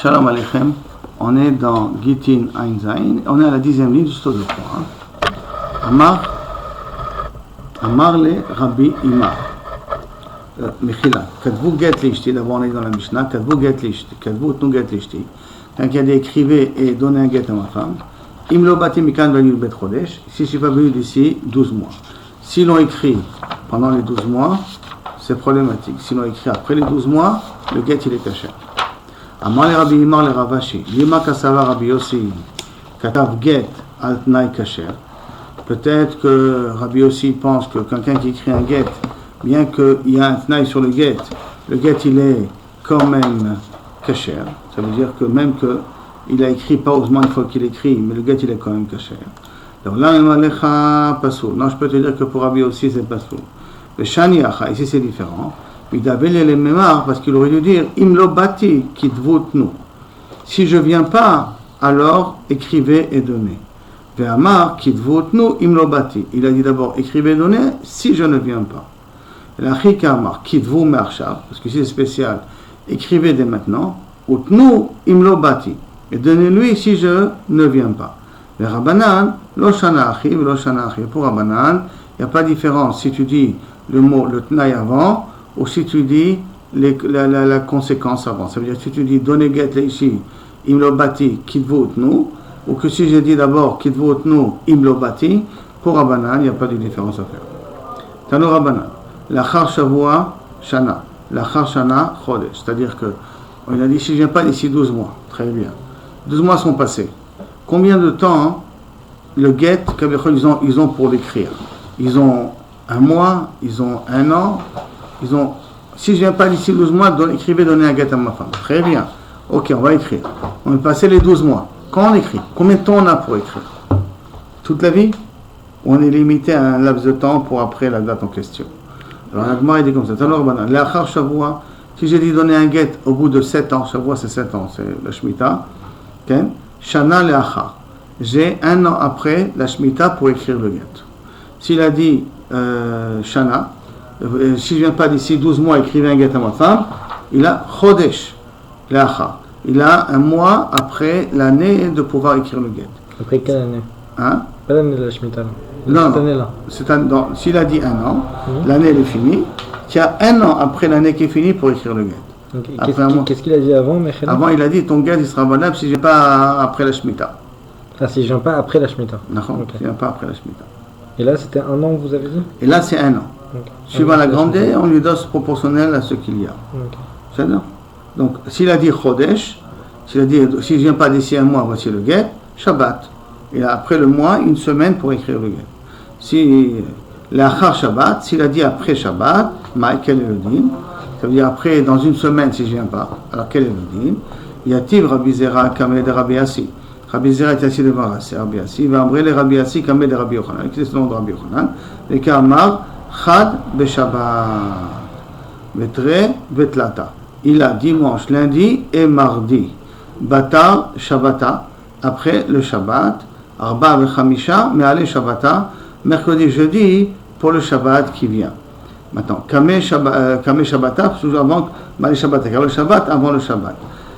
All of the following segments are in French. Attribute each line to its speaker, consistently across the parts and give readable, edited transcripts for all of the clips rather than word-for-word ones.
Speaker 1: Shalom Aleichem, on est dans Gitin Ein Zain, on est à la 10e ligne du stade de croix. Amar le Rabbi Imar. Mechila, Kadvu get lishti, d'abord on est dans la Mishnah, Kadvu get lishti, Kadvu tnu get lishti. Quand il y a des écrivez et donnez un get à ma femme, Imlo bati mikan venu bet chodesh, si je suis pas venu d'ici 12 mois. Si l'on écrit pendant les 12 mois, c'est problématique. Si l'on écrit après les 12 mois, le get il est caché. Amar le Rabbi Imar le Ravashi, Lima kasava Rabbi Yossi, Katav get al tnai kasher. Peut-être que Rabbi Yossi pense que quelqu'un qui écrit un get, bien qu'il y a un tnaï sur le get il est quand même kasher. Ça veut dire que même qu'il a écrit pas au une fois qu'il écrit, mais le get il est quand même kasher. Donc là, non, je peux te dire que pour Rabbi Yossi c'est pasoul. Le shani acha, ici c'est différent. Il avait les mémoires parce qu'il aurait dû dire imlo bati kitvutnu. Si je viens pas, alors écrivez et donnez. Ve'amar kitvutnu imlo bati. Il a dit d'abord écrivez et donnez si je ne viens pas. La chika amar kitvu me'arshav, parce que c'est spécial. Écrivez dès maintenant. Utnu imlo bati. Et donnez-lui si je ne viens pas. Le Rabbanan, lo shana achi, lo shana achi. Pour Rabbanan, il n'y a pas de différence si tu dis le mot, le tnaï avant, ou si tu dis la conséquence avant. Ça veut dire si tu dis donnez get ici, imlo bati, kitvu utnu, ou que si je dis d'abord kitvu utnu, imlo bati, pour Rabbanan, il n'y a pas de différence à faire. Tano Rabbanan, l'achar shavua shana, l'achar shana chodesh. C'est-à-dire que, on a dit si je ne viens pas d'ici 12 mois, très bien. 12 mois sont passés. Combien de temps le get, ils ont pour l'écrire? Ils ont un mois, ils ont un an, ils ont... Si je ne viens pas d'ici 12 mois, écrivez, donnez un get à ma femme. Très bien. Ok, on va écrire. On va passer les 12 mois. Quand on écrit, combien de temps on a pour écrire? Toute la vie? Ou on est limité à un laps de temps pour après la date en question? Alors l'Agmara dit comme ça. Alors, l'achar shavua, si j'ai dit donner un get au bout de 7 ans, shavua c'est 7 ans, c'est la Shemitah, okay? Shana le'achar. J'ai un an après la Shemitah pour écrire le get. S'il a dit Shana, si je ne viens pas d'ici 12 mois écrire un get à ma femme, il a Chodesh le'achar. Il a un mois après l'année de pouvoir écrire le get.
Speaker 2: Après quelle année?
Speaker 1: Hein?
Speaker 2: Pas l'année de la Shemitah.
Speaker 1: Non,
Speaker 2: cette année-là.
Speaker 1: S'il a dit un an, l'année elle est finie. Il y a un an après l'année qui est finie pour écrire le get.
Speaker 2: Okay. Qu'est-ce qu'il a dit avant, Michel?
Speaker 1: Avant, il a dit ton get il sera valable si je ne viens pas après la Shemitah.
Speaker 2: Ah, si je ne viens pas après la Shemitah.
Speaker 1: Non, si je ne viens pas après la Shemitah.
Speaker 2: Et là, c'était un an, vous avez dit?
Speaker 1: Et là, c'est un an. Okay. Suivant la grandeur, on lui dose proportionnel à ce qu'il y a. Okay. C'est ça? Donc, s'il a dit Chodesh, s'il a dit si je ne viens pas d'ici un mois, voici le get, Shabbat. Et après le mois, une semaine pour écrire le get. Si l'achar Shabbat, s'il a dit après Shabbat, quel est le din? Ça veut dire après, dans une semaine, si je ne viens pas. Alors quel est le din? Yativ Rabbi Zera Kameh de Rabbi Yassi. Rabbi Zera est assis devant Rabbi Yassi. Il va embrayer Rabbi Yassi Kameh de Rabbi Yochanan. Quel est le nom de Rabbi Yochanan? Le Kamar Chad Beshabbat. Betre Betlata. Il a dimanche, lundi et mardi. Batar Shabbata. Après le Shabbat. Arba Vechamisha. Mais allez Shabbata. Mercredi, jeudi pour le Shabbat qui vient. Maintenant, Kameh Shabbata, toujours avant le Shabbat, car le Shabbat avant le Shabbat.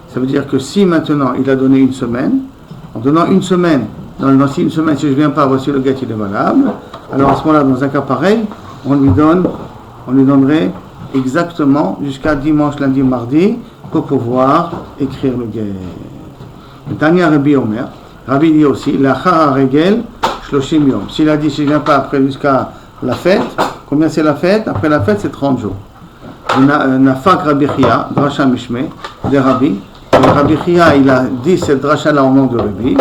Speaker 1: Ça veut dire que si maintenant il a donné une semaine, en donnant une semaine, dans une semaine, si je ne viens pas, voici le get, il est valable, alors à ce moment-là, dans un cas pareil, on lui donnerait exactement jusqu'à dimanche, lundi, mardi, pour pouvoir écrire le get. Le Tanya Rabbi Omer, Rabbi dit aussi, l'achar regel, shloshim yom. S'il a dit, si je ne viens pas après jusqu'à la fête, combien c'est la fête? Après la fête, c'est 30 jours. Nafak Rabbi Chia, Drasha Mishme, de Rabbi. Rabbi Chia, il a dit cette Drasha-là au nom de Rabbi.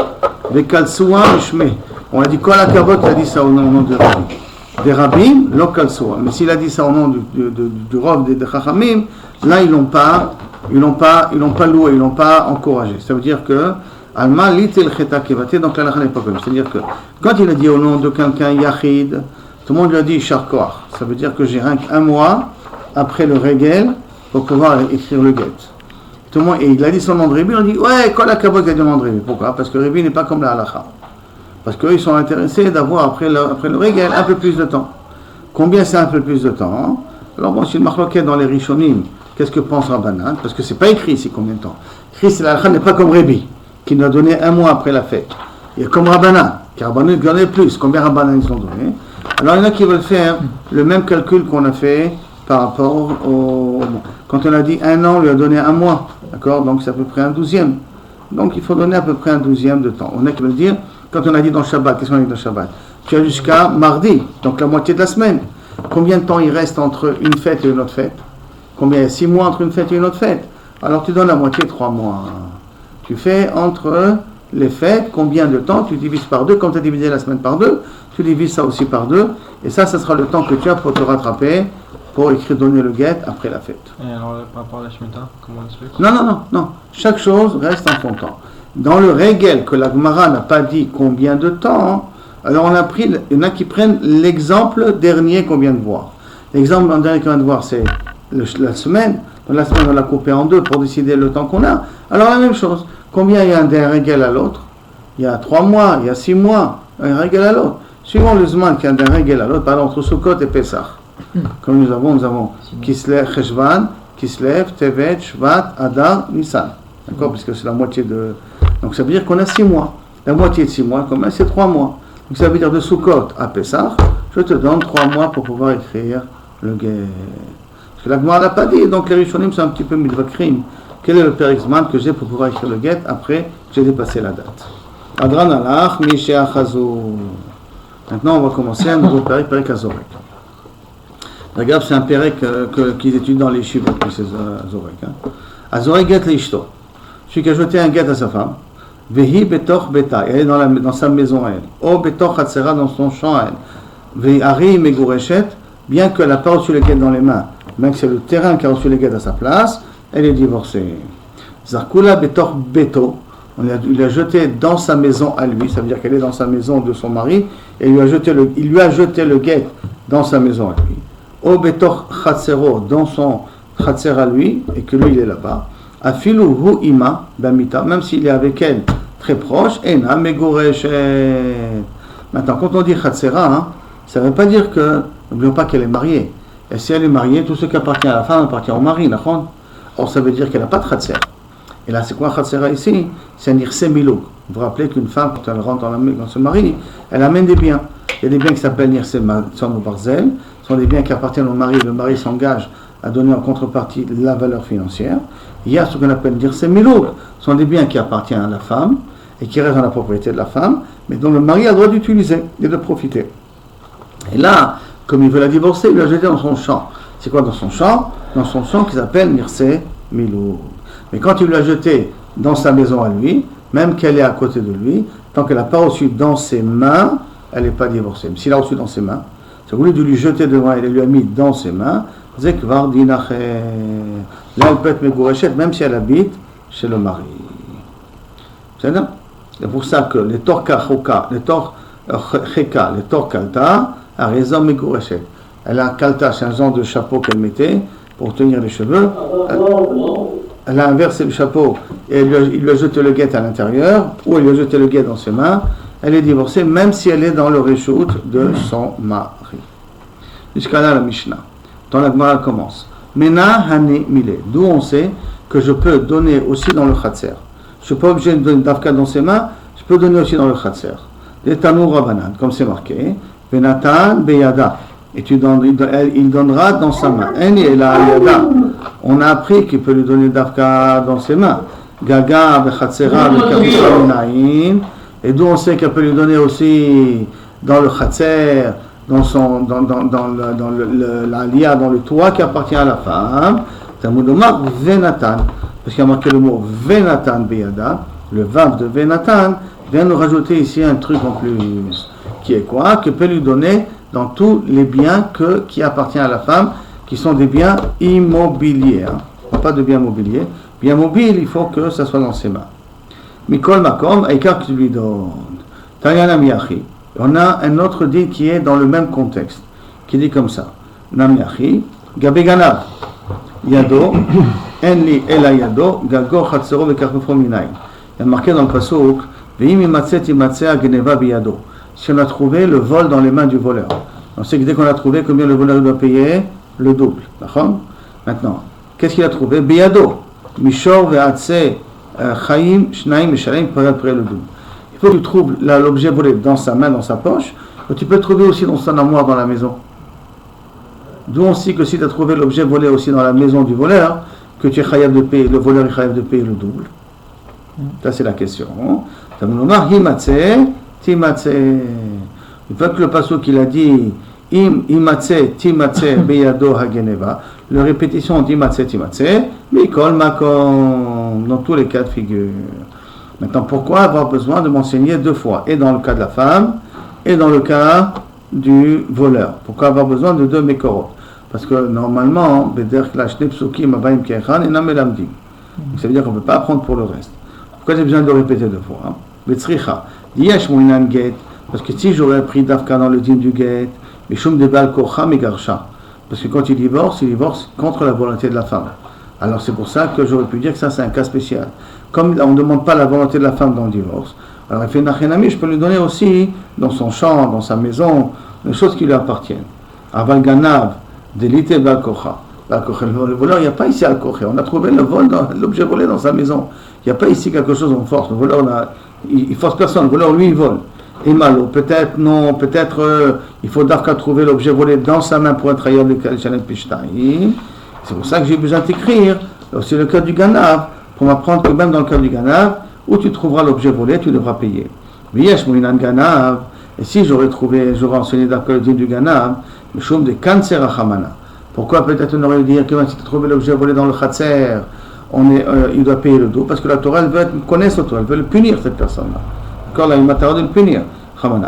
Speaker 1: De Kalsoua Mishme. On a dit quoi la Kavot, il a dit ça au nom de Rabbi. Des Rabbi, lo Kalsoua. Mais s'il a dit ça au nom du Rav de Chachamim, là, ils l'ont pas loué, ils l'ont pas encouragé. Ça veut dire que Alma litel cheta kevate, donc la n'est pas comme. C'est-à-dire que quand il a dit au nom de quelqu'un Yachid, tout le monde lui a dit Sharkoach. Ça veut dire que j'ai rien qu'un mois après le Regel pour pouvoir écrire le get. Tout le monde, et il a dit son nom de Rébi, on dit ouais, quand la Kabot a dit le nom de Rébi. Pourquoi? Parce que Rébi n'est pas comme la Halacha. Parce qu'eux, ils sont intéressés d'avoir après le Regel un peu plus de temps. Combien c'est un peu plus de temps? Alors bon, c'est une marloquette dans les Rishonim. Qu'est-ce que pense Rabbanan? Parce que c'est pas écrit ici combien de temps. Christ l'alakha n'est pas comme Rébi, qui nous a donné un mois après la fête. Il est comme Rabbanan, car Rabbanan nous donnait plus. Combien Rabbanan ils ont donné? Alors il y en a qui veulent faire le même calcul qu'on a fait par rapport au... Quand on a dit 1 an, on lui a donné 1 mois. D'accord? Donc c'est à peu près un 12e. Donc il faut donner à peu près un 12e de temps. On a qui veulent dire, quand on a dit dans Shabbat, qu'est-ce qu'on a dit dans Shabbat? Tu as jusqu'à mardi, donc la moitié de la semaine. Combien de temps il reste entre une fête et une autre fête? Combien il y a 6 mois entre une fête et une autre fête? Alors tu donnes la moitié, 3 mois. Tu fais entre les fêtes, combien de temps? Tu divises par 2, comme tu as divisé la semaine par 2, tu divises ça aussi par 2, et ça sera le temps que tu as pour te rattraper, pour écrire, donner le guet après la fête.
Speaker 2: Et alors, par rapport à la Shemitah, comment on se fait?
Speaker 1: Non. Chaque chose reste en son temps. Dans le régel que la Gemara n'a pas dit combien de temps, alors il y en a qui prennent l'exemple dernier qu'on vient de voir. L'exemple dernier qu'on vient de voir, c'est la semaine. Dans la semaine, on l'a coupé en 2 pour décider le temps qu'on a. Alors la même chose. Combien il y a d'un régel à l'autre? Il y a 3 mois, il y a 6 mois, un régel à l'autre. Suivant le Zman qu'il y a d'un régel à l'autre, par exemple, entre Sukkot et Pesach. Comme nous avons Kislev, Cheshvan, Kislev, Tevet, Shvat, Adar, Nissan. D'accord? Puisque c'est la moitié de... Donc ça veut dire qu'on a 6 mois. La moitié de 6 mois, combien? C'est 3 mois. Donc ça veut dire de Sukkot à Pesach, je te donne 3 mois pour pouvoir écrire le guet. Parce que la Gemara n'a pas dit, donc les Rishonim sont un petit peu midvakrim. Quel est le Perixman que j'ai pour pouvoir écrire le guet après j'ai dépassé la date? Adran alach, Mishéa Chazou. Maintenant on va commencer un nouveau Perek Azorek. Regarde, c'est un Perek qu'ils étudient dans les Shivot, puis c'est Azorek. Azorek guet l'ishto. Celui qui a jeté un guet à sa femme. Vehi betoch beta, elle est dans sa maison à elle. O betoch hatzera, dans son champ à elle. Vehi ari megureshet, bien qu'elle n'a pas reçu le guet dans les mains, même que c'est le terrain qui a reçu le guet à sa place, elle est divorcée. Zarkula betoch beto, il l'a jeté dans sa maison à lui, ça veut dire qu'elle est dans sa maison de son mari, et il lui a jeté le guet dans sa maison à lui. O betoch chatzero, dans son chatzer à lui, et que lui il est là-bas. Afilu hu ima bamita, même s'il est avec elle très proche, ena megoreshet. Maintenant, quand on dit chatzera, ça ne veut pas dire que, n'oublions pas qu'elle est mariée. Et si elle est mariée, tout ce qui appartient à la femme appartient au mari, d'accord? Or, ça veut dire qu'elle n'a pas de chatzer. Et là, c'est quoi chatzera ici? C'est un irse milou. Vous vous rappelez qu'une femme, quand elle rentre dans son mari, elle amène des biens. Il y a des biens qui s'appellent irse barzel, ce sont des biens qui appartiennent au mari. Le mari s'engage à donner en contrepartie la valeur financière. Il y a ce qu'on appelle dire c'est milouk, ce sont des biens qui appartiennent à la femme et qui restent dans la propriété de la femme, mais dont le mari a le droit d'utiliser et de profiter. Et là, comme il veut la divorcer, il l'a jeté dans son champ. C'est quoi dans son champ? Dans son champ qui s'appelle Nirse Milou. Mais quand il l'a jeté dans sa maison à lui, même qu'elle est à côté de lui, tant qu'elle n'a pas reçu dans ses mains, elle n'est pas divorcée. Mais s'il a reçu dans ses mains, c'est au lieu de lui jeter devant elle, il lui a mis dans ses mains, Zekvar dinache. Là, elle peut être megoreshet, même si elle habite chez le mari. C'est ça? C'est pour ça que les torka choka, les tor cheka, les tor kalta, a raison megoreshet. Elle a un kalta, c'est un genre de chapeau qu'elle mettait pour tenir les cheveux. Elle a inversé le chapeau et il lui a jeté le guet à l'intérieur, ou elle lui a jeté le guet dans ses mains. Elle est divorcée, même si elle est dans le reshoot de son mari. Jusqu'à là, la Mishnah. Dans la Gemara commence. Mena hani mile. D'où on sait que je peux donner aussi dans le khatser. Je ne suis pas obligé de donner d'afka dans ses mains, je peux donner aussi dans le khatser. Les tanou rabanan, comme c'est marqué. Venatan beyada. Et il donnera dans sa main. Eni ela yada. On a appris qu'il peut lui donner d'afka dans ses mains. Gaga bechatsera bekabisha minayin. Et d'où on sait qu'elle peut lui donner aussi dans le khatser, dans la lia, dans le toit qui appartient à la femme. Talmud Omar Venatan, parce qu'il y a marqué le mot Venatan Beyada, le vav de Venatan vient nous rajouter ici un truc en plus, qui est quoi? Que peut lui donner dans tous les biens qui appartiennent à la femme, qui sont des biens immobiliers, pas de biens mobiliers. Bien mobile, il faut que ça soit dans ses mains. Mikol Makom, Aïkar que tu lui donnes. Tayana Miyachi. On a un autre dit qui est dans le même contexte, qui dit comme ça. Namiachi, Gabeganav, Yado, Enli Ela Yado, Gago Chatsero Bekarfufo Minaï. Il y a marqué dans le pasuk, Veim imatset imatsea geneva biyado. Si on a trouvé le vol dans les mains du voleur. On sait que dès qu'on a trouvé, combien le voleur doit payer? Le double. D'accord? Maintenant, qu'est-ce qu'il a trouvé? Biyado. Mishor ve'atse Chaim, Shnaim et Shalem, le double. Il faut que tu trouves l'objet volé dans sa main, dans sa poche, mais tu peux le trouver aussi dans son armoire dans la maison. D'où on sait que si tu as trouvé l'objet volé aussi dans la maison du voleur, que tu es chayav de payer, le voleur est chayav de payer le double. Ça c'est la question. Une fois que le pasuk qu'il a dit Imatse, Timatse, Beyado, Hageneva, la répétition d'Imatse, Timatse, Mikol, Makom, dans tous les cas de figure. Maintenant, pourquoi avoir besoin de m'enseigner deux fois, et dans le cas de la femme, et dans le cas du voleur? Pourquoi avoir besoin de deux Mekorot? Parce que normalement, ça veut dire qu'on ne peut pas apprendre pour le reste. Pourquoi j'ai besoin de le répéter deux fois? Parce que si j'aurais pris Dafka dans le dîme du guet, parce que quand il divorce contre la volonté de la femme. Alors c'est pour ça que j'aurais pu dire que ça c'est un cas spécial. Comme on ne demande pas la volonté de la femme dans le divorce, alors il fait Nachenami, je peux lui donner aussi dans son champ, dans sa maison, les choses qui lui appartiennent. Aval Ganav, Delite Balkocha. Le voleur, il n'y a pas ici Al-Koché. On a trouvé l'objet volé dans sa maison. Il n'y a pas ici quelque chose en force. Le voleur, il force personne. Le voleur, lui, il vole. Et malo, peut-être non, peut-être il faut d'abord trouver l'objet volé dans sa main pour être ailleurs de Chalet Pishtaï. C'est pour ça que j'ai besoin de t'écrire. C'est le cas du Ganav, pour m'apprendre que même dans le cas du Ganav, où tu trouveras l'objet volé, tu devras payer. Viesh Mouinan Ganav, et si j'aurais enseigné d'après le dîme du Ganav, le choum de Kanser Achamana. Pourquoi peut-être on aurait dû dire que si tu as trouvé l'objet volé dans le Khatser, il doit payer le dos, parce que la Torah, elle veut connaître toi, elle veut le punir, cette personne-là. D'accord, là, il m'a de le punir.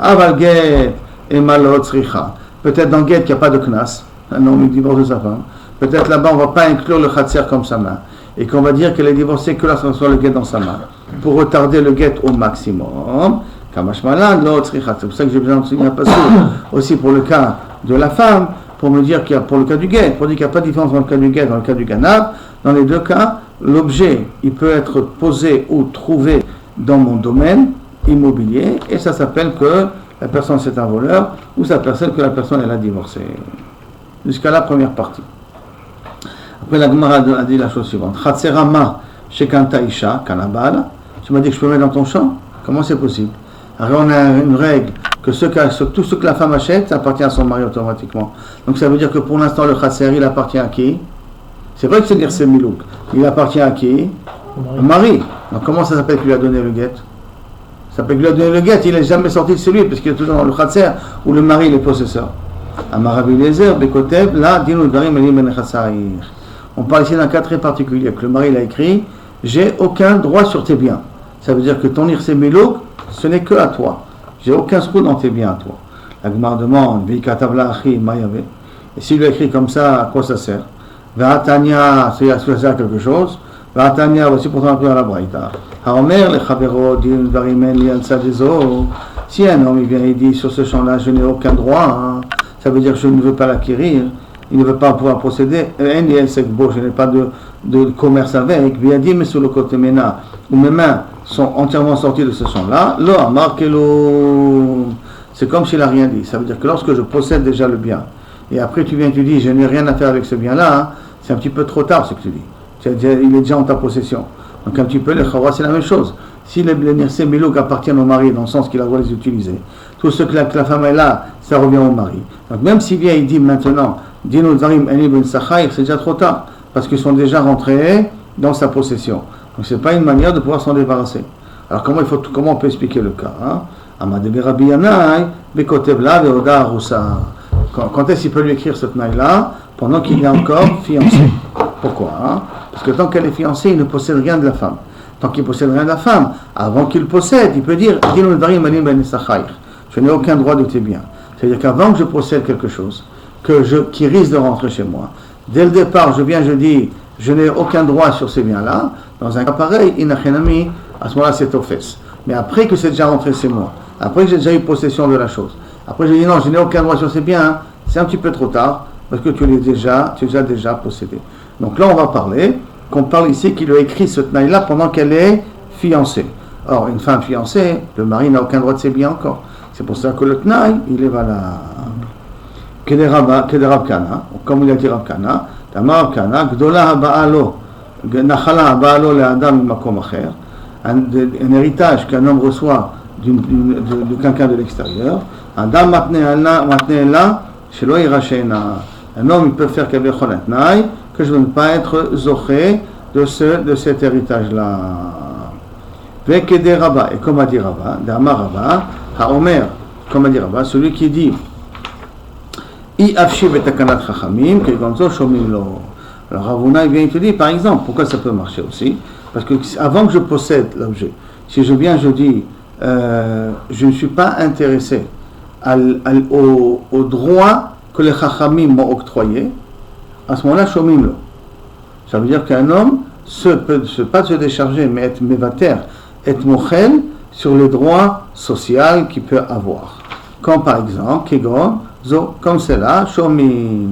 Speaker 1: Aval Get et Malot Sricha. Peut-être dans Get, qu'il n'y a pas de Knas, un homme il divorce de sa femme. Peut-être là-bas, on ne va pas inclure le Khatser comme sa main. Et qu'on va dire qu'elle est divorcée que lorsqu'on soit le Get dans sa main. Pour retarder le Get au maximum. Kamashmalan, l'autre Sricha. C'est pour ça que j'ai besoin d'enseigner un passage aussi pour le cas de la femme, pour me dire qu'il y a, pour le cas du Get, pour dire qu'il n'y a pas de différence dans le cas du Get et dans le cas du Ganav. Dans les deux cas, l'objet, il peut être posé ou trouvé dans mon domaine immobilier, et ça s'appelle que la personne c'est un voleur, ou ça s'appelle que la personne elle a divorcé. Jusqu'à la première partie. Après la Gemara a dit la chose suivante. Chatserama shekanta isha kanabal. Tu m'as dit que je peux mettre dans ton champ? Comment c'est possible? Alors on a une règle que tout ce que la femme achète, ça appartient à son mari automatiquement. Donc ça veut dire que pour l'instant le chatser il appartient à qui? C'est vrai que c'est dire c'est milouk. Il appartient à qui? Au mari. Donc comment ça s'appelle qu'il lui a donné le guet? Ça peut lui a donné le guet, il n'est jamais sorti de chez lui, parce qu'il est toujours dans le khatser, où le mari est le possesseur. Amarabi Lezer, Bekotev, là, Dinu Darim Elim Ben Chassaïr. On parle ici d'un cas très particulier, que le mari l'a écrit, j'ai aucun droit sur tes biens. Ça veut dire que ton irse milouk, ce n'est que à toi. J'ai aucun scrou dans tes biens à toi. La Gemara demande, Vikatavla Achi Mayave. Et s'il lui a écrit comme ça, à quoi ça sert? Ve'atania, ça sert à quelque chose. Ve'atania, voici pourtant un peu dans la braïta. Haomer, les Chavero, Din Varimen, Lian Sadezo. Si un homme il vient et dit sur ce champ-là, je n'ai aucun droit, ça veut dire que je ne veux pas l'acquérir, il ne veut pas pouvoir procéder, je n'ai pas de commerce avec, il dit, mais sur le côté MENA, où mes mains sont entièrement sorties de ce champ-là, c'est comme s'il n'a rien dit. Ça veut dire que lorsque je possède déjà le bien, et après tu viens et tu dis, je n'ai rien à faire avec ce bien-là, c'est un petit peu trop tard ce que tu dis. Il est déjà en ta possession. Donc un petit peu, les khawa, c'est la même chose. Si les nirse milouk appartiennent au mari, dans le sens qu'il a le droit de les utiliser, tout ce que la femme est là, ça revient au mari. Donc même s'il vient, il dit maintenant, Dinu Zarim Eni Ben Sachaïr, c'est déjà trop tard, parce qu'ils sont déjà rentrés dans sa possession. Donc c'est pas une manière de pouvoir s'en débarrasser. Alors comment on peut expliquer le cas? Amadebe Rabbi Yanai, Bekotev la Veoda Arusa. Quand est-ce qu'il peut lui écrire ce tnaï-là, pendant qu'il est encore fiancé? Pourquoi? Parce que tant qu'elle est fiancée, il ne possède rien de la femme. Tant qu'il ne possède rien de la femme, avant qu'il possède, il peut dire je n'ai aucun droit de tes biens. C'est-à-dire qu'avant que je possède quelque chose, qui risque de rentrer chez moi, dès le départ, je dis je n'ai aucun droit sur ces biens-là. Dans un cas pareil, à ce moment-là, c'est offense. Mais après que c'est déjà rentré chez moi, après que j'ai déjà eu possession de la chose, après j'ai dit non, je n'ai aucun droit sur ces biens, c'est un petit peu trop tard, parce que tu as déjà possédé. Donc là, on va qu'on parle ici qu'il a écrit ce tnaï-là pendant qu'elle est fiancée. Or, une femme fiancée, le mari n'a aucun droit de ses biens encore. C'est pour ça que le tnaï, il est valable. Que des Rav Kana, comme il a dit Rav Kana, Tamar Kana, Gdola Haba'alo, Nachala Baalo le Adam Makom Acher, un héritage qu'un homme reçoit de quelqu'un de l'extérieur. Adam matne la shelo irashena. Un homme il peut faire kavechol atnai que je ne veux pas être zoché de cet héritage-là. Vekede Rabba, et comme a dit Rabba, d'Ama Rabba, Haomer, comme a dit Rabba, celui qui dit I afshi betakanat chachamim, que gonzo shomim lo. Alors Ravuna il vient et te dit, par exemple, pourquoi ça peut marcher aussi? Parce que avant que je possède l'objet, si je viens, je dis, je ne suis pas intéressé au droit que les chachamim m'ont octroyé, à ce moment-là, shomim lo. Ça veut dire qu'un homme peut pas se décharger, mais être mevater, être mochel sur les droits sociaux qu'il peut avoir. Comme par exemple, kegon, zo, comme c'est là, shomim.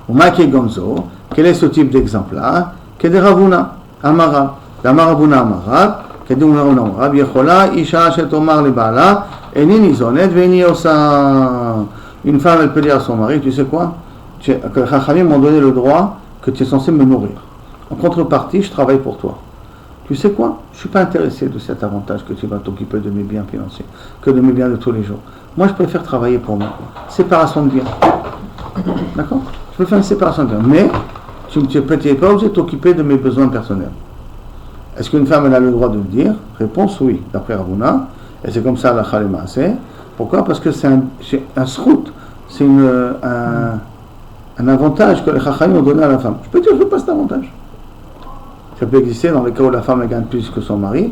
Speaker 1: Ou ma kegon zo, quel est ce type d'exemple-là? Kede Ravuna, Amara. Ravuna Amara, Kede Ravuna Amara, Yechola, Isha, Shetomar, le Bala, Eni Nizonet, Veni Osa. Une femme, elle peut dire à son mari, tu sais quoi? Que les Chachamim m'ont donné le droit que tu es censé me nourrir. En contrepartie, je travaille pour toi. Tu sais quoi? Je ne suis pas intéressé de cet avantage que tu vas t'occuper de mes biens financiers, que de mes biens de tous les jours. Moi, je préfère travailler pour moi. Séparation de biens. D'accord? Je peux faire une séparation de biens. Mais tu n'es pas obligé de t'occuper de mes besoins personnels. Est-ce qu'une femme elle a le droit de le dire? Réponse oui, d'après Ravuna. Et c'est comme ça la Khalema. Pourquoi? Parce que c'est un srout. C'est un avantage que les Chachamim ont donné à la femme. Je peux dire, je ne veux pas cet avantage. Ça peut exister dans le cas où la femme elle gagne plus que son mari,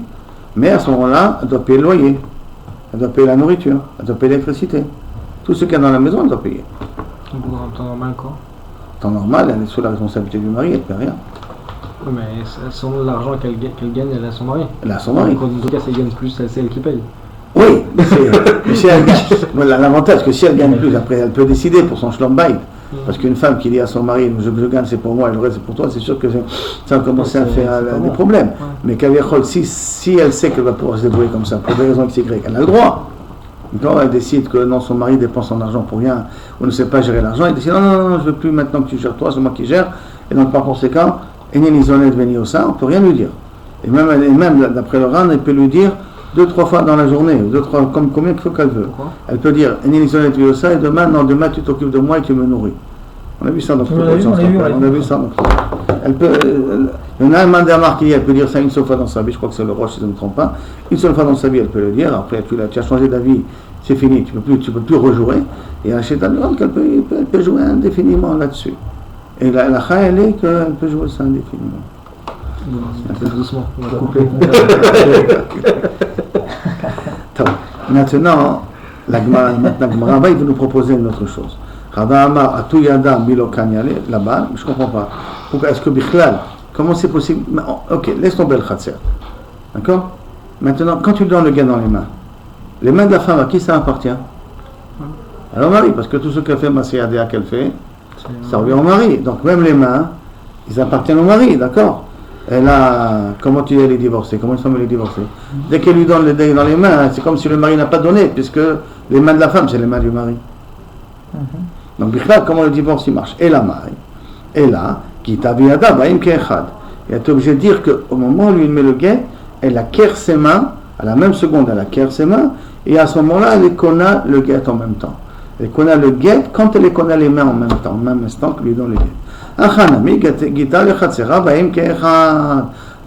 Speaker 1: mais à ce moment-là, elle doit payer le loyer, elle doit payer la nourriture, elle doit payer l'électricité. Tout ce qu'il y a dans la maison, elle doit payer.
Speaker 2: En temps normal, quoi?
Speaker 1: En temps normal, elle est sous la responsabilité du mari, elle ne paie rien.
Speaker 2: Oui, mais selon l'argent qu'elle gagne, elle a son mari.
Speaker 1: Elle a son mari.
Speaker 2: Donc, en tout cas, si elle gagne plus, c'est elle qui paye.
Speaker 1: Oui, mais si elle gagne, voilà, l'avantage, que si elle gagne plus, après elle peut décider pour son shlom bayit. Parce qu'une femme qui dit à son mari, je gagne c'est pour moi et le reste c'est pour toi, c'est sûr que ça va commencer à faire des problèmes. Mais Kaviachol, si elle sait qu'elle va pouvoir se débrouiller comme ça, pour des raisons XY, elle a le droit. Quand elle décide que non, son mari dépense son argent pour rien, ou ne sait pas gérer l'argent, elle décide non, je ne veux plus maintenant que tu gères toi, c'est moi qui gère. Et donc par conséquent, on ne peut rien lui dire. Et même d'après le Ran, elle peut lui dire 2-3 fois dans la journée, comme combien il faut qu'elle veut. Elle peut dire et demain tu t'occupes de moi et tu me nourris. On a vu ça dans notre on a vu ça dans elle peut, il y en a un mandamar qui elle peut dire ça une seule fois dans sa vie, je crois que c'est le Roche si je ne me trompe pas. Une seule fois dans sa vie, elle peut le dire. Après, tu as changé d'avis, c'est fini, tu peux plus rejouer. Et un chétan qu'elle peut jouer indéfiniment là-dessus. Et la chai, elle est qu'elle peut jouer ça indéfiniment.
Speaker 2: Un peu doucement, on va couper.
Speaker 1: Maintenant, Rabba, il veut nous proposer une autre chose. Rabba Amar, Atuyada, Milo Kanyale, là-bas, je ne comprends pas. Pourquoi est-ce que Bichlal, comment c'est possible? Ok, laisse tomber le Khatser. D'accord? Maintenant, quand tu donnes le gain dans les mains de la femme, à qui ça appartient? À au mari, parce que tout ce qu'elle fait, Maséadéa qu'elle fait, ça revient au mari. Donc même les mains, ils appartiennent au mari, d'accord? Elle a, comment tu es les divorcer? Comment une femme est divorcée? Dès qu'elle lui donne le deuil dans les mains, c'est comme si le mari n'a pas donné, puisque les mains de la femme, c'est les mains du mari. Donc, comment le divorce il marche? Et la mari, et là, qui tabiada, baim kechad. Il est obligé de dire qu'au moment où lui met le guet, elle acquiert ses mains, à la même seconde, elle acquiert ses mains, et à ce moment-là, elle connaît le guet en même temps. Elle connaît le guet quand elle connaît les mains en même temps, au même instant que lui donne le guet.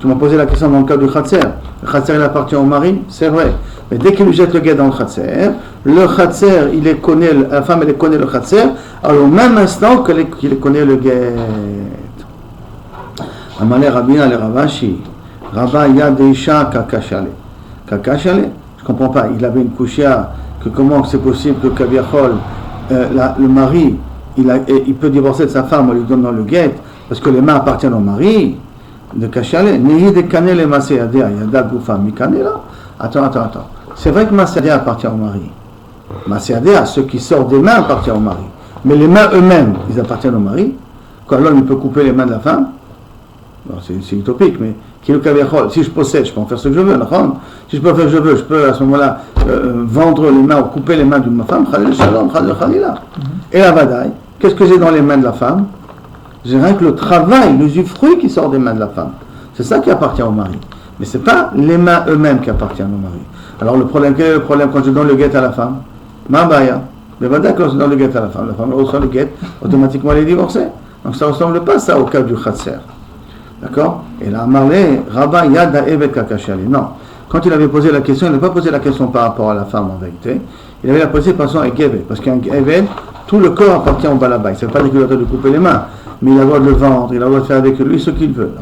Speaker 1: Tu m'as posé la question dans le cas du Khatser. Le Khatser il appartient au mari, c'est vrai. Mais dès qu'il lui jette le guet dans le Khatser, la femme elle connaît le Khatser, alors au même instant qu'il connaît le guet. Amalé Rabina le Ravashi, Rabba Yadeisha Kakashale. Kakashale, je ne comprends pas, il avait une couchia, que comment c'est possible que Kaviachol, le mari, il peut divorcer de sa femme en lui donnant le guet, parce que les mains appartiennent au mari, de Kachale, Nehi de Kanele Maséadea, Yada Goufa Mikanela. Attends. C'est vrai que Maséadea appartient au mari. Maséadea, ce qui sort des mains appartient au mari. Mais les mains eux-mêmes, ils appartiennent au mari. Quand l'homme il peut couper les mains de la femme, bon, c'est utopique, mais si je possède, je peux en faire ce que je veux. Si je peux faire ce que je veux, je peux à ce moment-là vendre les mains ou couper les mains de ma femme. Et la vadaï, qu'est-ce que j'ai dans les mains de la femme? C'est rien que le travail, l'usufruit qui sort des mains de la femme. C'est ça qui appartient au mari. Mais ce n'est pas les mains eux-mêmes qui appartiennent au mari. Alors quel est le problème quand je donne le guet à la femme? Ma baya. Mais pas d'accord, je donne le guet à la femme reçoit le guet, automatiquement elle est divorcée. Donc ça ne ressemble pas ça au cas du khatser. D'accord? Et là, Marley, Rabba Yada Evet Kakashali. Non. Quand il avait posé la question, il n'a pas posé la question par rapport à la femme en vérité. Il avait la posé par rapport à Geved. Parce qu'un Geved, tout le corps appartient au balabay. Ça ne veut pas dire qu'il doit de couper les mains. Mais il a le droit de le vendre, il a le droit de faire avec lui ce qu'il veut.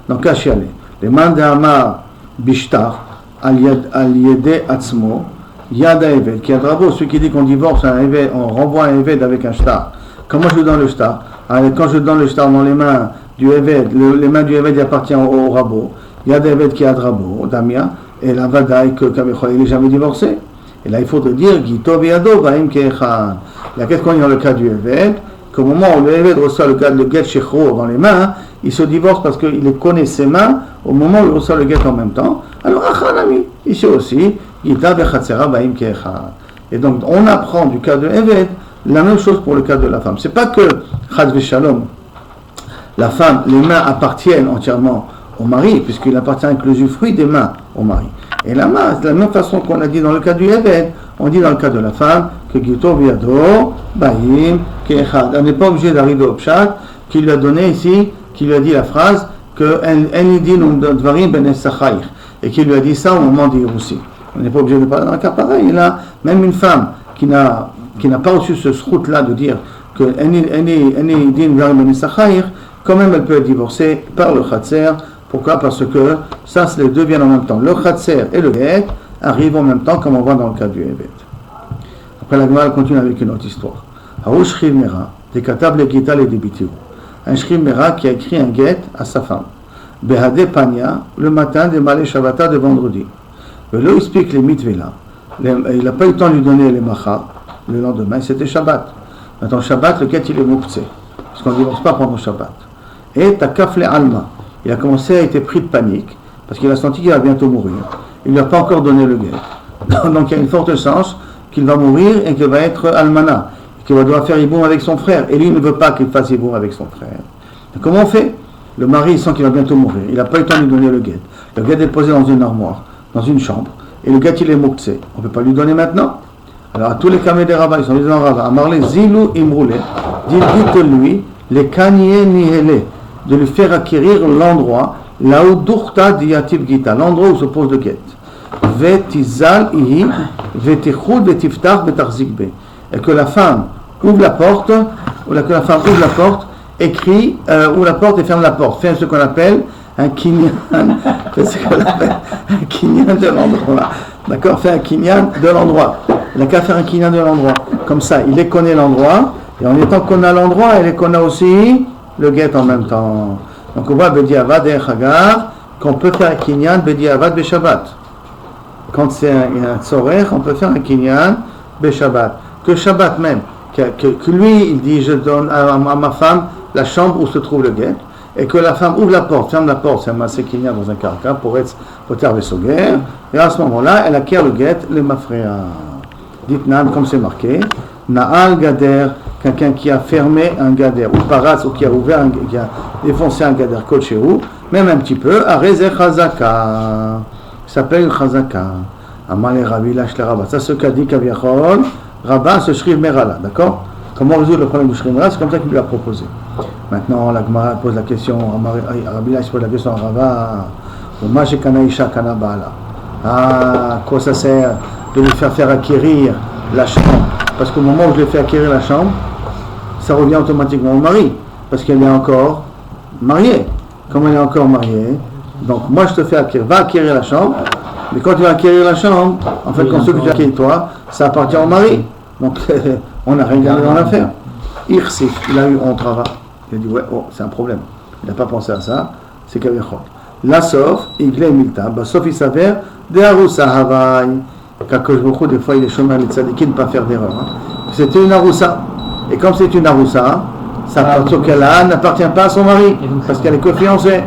Speaker 1: Donc, Kashiale. Les mains d'Amar Bishtar, Al-Yede Atzmo, Yada Eved, qui a drabo, celui qui dit qu'on divorce un Eved, on renvoie un Eved avec un shtar. Comment je lui donne le shtar? Quand je donne le shtar dans les mains du Eved, les mains du Eved appartiennent au rabot. Yada Eved qui a drabo, Damia, et la Vadaï que il n'est jamais divorcé. Et là il faudrait dire Gito Viado Vaim Kechan. La qu'est-ce qu'on dit dans le cas du Eved? Qu'au moment où le Eved reçoit le get shechro dans les mains, il se divorce parce qu'il connaît ses mains au moment où il reçoit le get en même temps. Alors, Achanami, ici aussi, Gita Bechatzera Baim Kechan. Et donc, on apprend du cas de Eved la même chose pour le cas de la femme. C'est pas que Chaz Veshalom, la femme, les mains appartiennent entièrement au mari, puisqu'il appartient avec l'usufruit des mains au mari. Et la main, c'est de la même façon qu'on a dit dans le cas du Eved, on dit dans le cas de la femme que Gito Biado Baim Kechad. On n'est pas obligé d'arriver au Pshat qui lui a donné ici, qui lui a dit la phrase que et qui lui a dit ça au moment d'Iroussi. On n'est pas obligé de parler dans un cas pareil. Là, même une femme qui n'a pas reçu ce srout-là de dire que quand même elle peut être divorcée par le Khatser. Pourquoi? Parce que ça, les deux viennent en même temps. Le Khatser et le Get arrivent en même temps, comme on voit dans le cas du Evet. Après, la Gemara continue avec une autre histoire. Un Shriv Mera qui a écrit un Get à sa femme. Behade Panya, le matin des Malé Shavata de vendredi. Mais là, il explique les mitvela. Il n'a pas eu le temps de lui donner les macha. Le lendemain, c'était Shabbat. Maintenant, Shabbat, le Get, il est mouktsé. Parce qu'on ne divorce pas pendant Shabbat. Et Takafle Alma. Il a commencé à être pris de panique, parce qu'il a senti qu'il va bientôt mourir. Il ne lui a pas encore donné le guet. Donc il y a une forte chance qu'il va mourir et qu'il va être almana, qu'il va devoir faire hiboum avec son frère. Et lui ne veut pas qu'il fasse hiboum avec son frère. Donc, comment on fait? Le mari il sent qu'il va bientôt mourir. Il n'a pas eu le temps de lui donner le guet. Le guet est posé dans une armoire, dans une chambre. Et le guet il est mouktsé. On ne peut pas lui donner maintenant. Alors à tous les camés des rabbins, ils sont venus dans Rava. Amarle zilou imroule. Dites-lui, les kanye nihele. De lui faire acquérir l'endroit là où Durta diativ gita, l'endroit où se pose le guet. Vetizal ihi, vetichud vetiftach betarzik be. Et que la femme ouvre la porte, écrit, ouvre la porte et ferme la porte. Fait ce qu'on appelle un kinyan. Fait ce qu'on appelle un kinyan de l'endroit. D'accord? Fait un kinyan de l'endroit. Il n'a qu'à faire un kinyan de l'endroit. Comme ça, il les connaît l'endroit. Et en étant qu'on a l'endroit, il les connaît aussi le guet en même temps. Donc on voit Bediavad et Chagar qu'on peut faire un kinyan Bediavad Beshabbat. Quand c'est un tzorer, on peut faire un kinyan Beshabbat. Que Shabbat même, que lui il dit je donne à ma femme la chambre où se trouve le guet, et que la femme ouvre la porte, ferme la porte, c'est un massé kinyan dans un caractère pour être poter son guet, et à ce moment-là elle acquiert le guet, le mafréa. Dites Nam comme c'est marqué, Na'al Gader. Quelqu'un qui a fermé un gader, ou paras, ou qui a ouvert, qui a défoncé un gader, kolchehu, même un petit peu, areze chazaka, il s'appelle chazaka. Amale Rabbi Lash le Rabba. Ça, ce qu'a dit Kaviachol, Rabba se shriv merala, d'accord? Comment résoudre le problème du shriv merala? C'est comme ça qu'il lui a proposé. Maintenant, la Gemara pose la question, Rabbi Lash pose la question à Rabba, Oma shekana isha kana baala. Ah, quoi ça sert de lui faire acquérir la chambre? Parce qu'au moment où je lui fais acquérir la chambre, ça revient automatiquement au mari, parce qu'elle est encore mariée. Comme elle est encore mariée, donc moi je te fais acquérir, va acquérir la chambre, mais quand tu vas acquérir la chambre, en fait, quand ce que tu acquiers toi, ça appartient au mari. Donc on n'a rien gardé dans l'affaire. Irsif, il a eu honte Rava. Il a dit ouais, oh, c'est un problème. Il n'a pas pensé à ça, c'est Kaviachol. La sauf, Igle Milta, sauf il s'avère, de Haroussa Havaï. Kakosh beaucoup des fois il est chemin les tzadikim de ne pas faire d'erreur. C'était une aroussa. Et comme c'est une aroussa, sa partie qu'elle a n'appartient pas à son mari, parce qu'elle est que fiancée.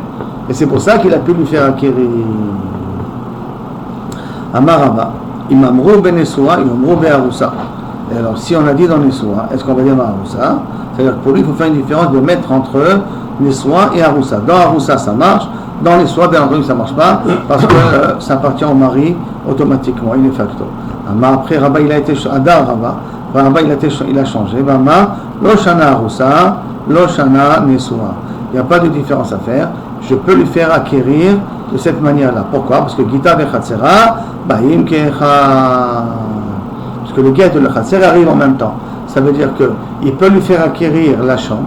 Speaker 1: Et c'est pour ça qu'il a pu lui faire acquérir. Amaraba, imamrou ben Nessoua, imamrou ben aroussa. Et alors si on a dit dans Nessoua, est-ce qu'on va dire dans aroussa? C'est-à-dire que pour lui, il faut faire une différence de mettre entre Nessoa et Aroussa. Dans Aroussa, ça marche. Dans Nessoa, bien entendu, ça ne marche pas, parce que ça appartient au mari automatiquement, il est facto. Après, Rabba, il a été Adar Rabba. Rabba, il a changé. Bama, Loshana Aroussa, Loshana Nessoa. Il n'y a pas de différence à faire. Je peux lui faire acquérir de cette manière-là. Pourquoi? Parce que Gita Vechatzera, Bahim Kecha. Parce que le guet et le Chatzer arrivent en même temps. Ça veut dire qu'il peut lui faire acquérir la chambre.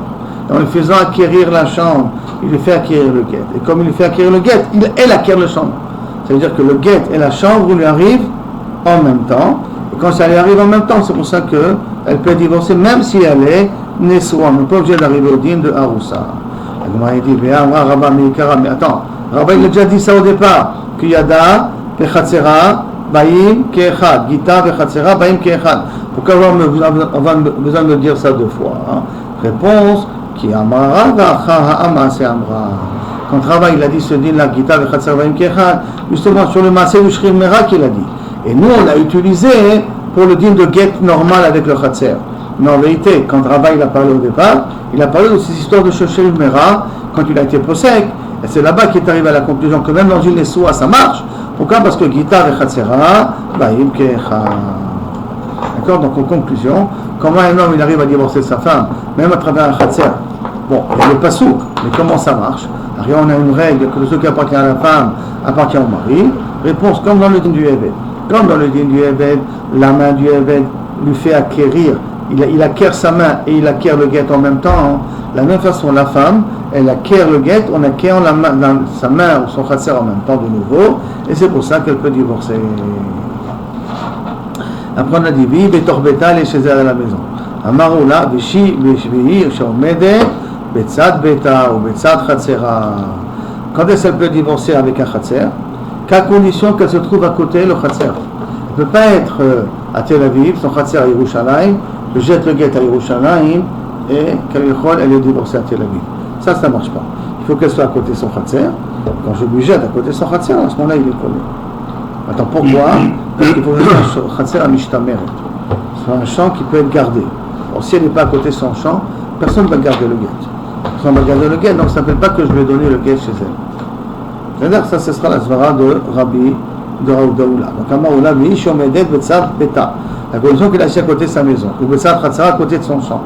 Speaker 1: En lui faisant acquérir la chambre, il lui fait acquérir le guet. Et comme il lui fait acquérir le guet, elle acquiert la chambre. Ça veut dire que le guet et la chambre lui arrivent en même temps. Et quand ça lui arrive en même temps, c'est pour ça qu'elle peut divorcer, même si elle est Nessoa. On n'est pas obligé d'arriver au din de Aroussa. La Gemara dit, mais attends, Rabba il a déjà dit ça au départ, que Yada, Pechatzera, Baïm, Kechad, Gita, Vechatzera, Baïm, Kechad. Pourquoi on va besoin de dire ça deux fois, hein? Réponse, qui Amara, Ama, c'est Amra. Quand Rabba il a dit ce din-là, Gita, Vechatzera, Baïm, Kechad, justement sur le Maaseh du Shrir Mera qu'il a dit. Et nous on l'a utilisé pour le din de get normal avec le Chatzer. Mais en vérité, quand Rabba il a parlé au départ, il a parlé de ces histoires de Shrir Mera quand il a été possèque. Et c'est là-bas qu'il est arrivé à la conclusion que même dans une Nessoa ça marche. Pourquoi? Parce que Gita et Chatzera, Baïm Kecha. D'accord? Donc en conclusion, comment un homme il arrive à divorcer de sa femme, même à travers un Chatzer? Bon, il y a le pasouk, mais comment ça marche? Alors on a une règle que ce qui appartient à la femme appartient au mari. Réponse comme dans le din du Eved. Comme dans le din du Eved, la main du Eved lui fait acquérir. Il acquiert sa main et il acquiert le guet en même temps. Hein. De la même façon, la femme, elle acquiert le guet, on acquiert sa main ou son chatser en même temps de nouveau, et c'est pour ça qu'elle peut divorcer. Après, on a dit, vi betor beta, les chez elle à la maison. Amaroula, vishi, vishvihir, shaomede, betzad beta ou betzad chatsera. Quand est-ce qu'elle peut divorcer avec un chatser? Qu'à condition qu'elle se trouve à côté le chatser. Elle ne peut pas être à Tel Aviv, son chatser à Yerushalayim, je jette le guet à Yerushalayim et elle est divorcée à Tel Aviv. Ça ne marche pas. Il faut qu'elle soit à côté de son khatser. Quand je lui jette à côté de son khatser, à ce moment-là, il est collé. Attends, pourquoi? Parce qu'il faut que un khatser à mishtameret. C'est un champ qui peut être gardé. Alors, si elle n'est pas à côté de son champ, personne ne va garder le guet. Personne ne va garder le guet, donc ça ne s'appelle pas que je vais donner le guet chez elle. C'est-à-dire que ça, ce sera la svara de Rabbi de Raoudaoula. Donc, Amaoula, Vish, Omedet, Betsav, Beta. La condition qu'il a assis à côté de sa maison. Ou Betsav, Khatsara, à côté de son champ.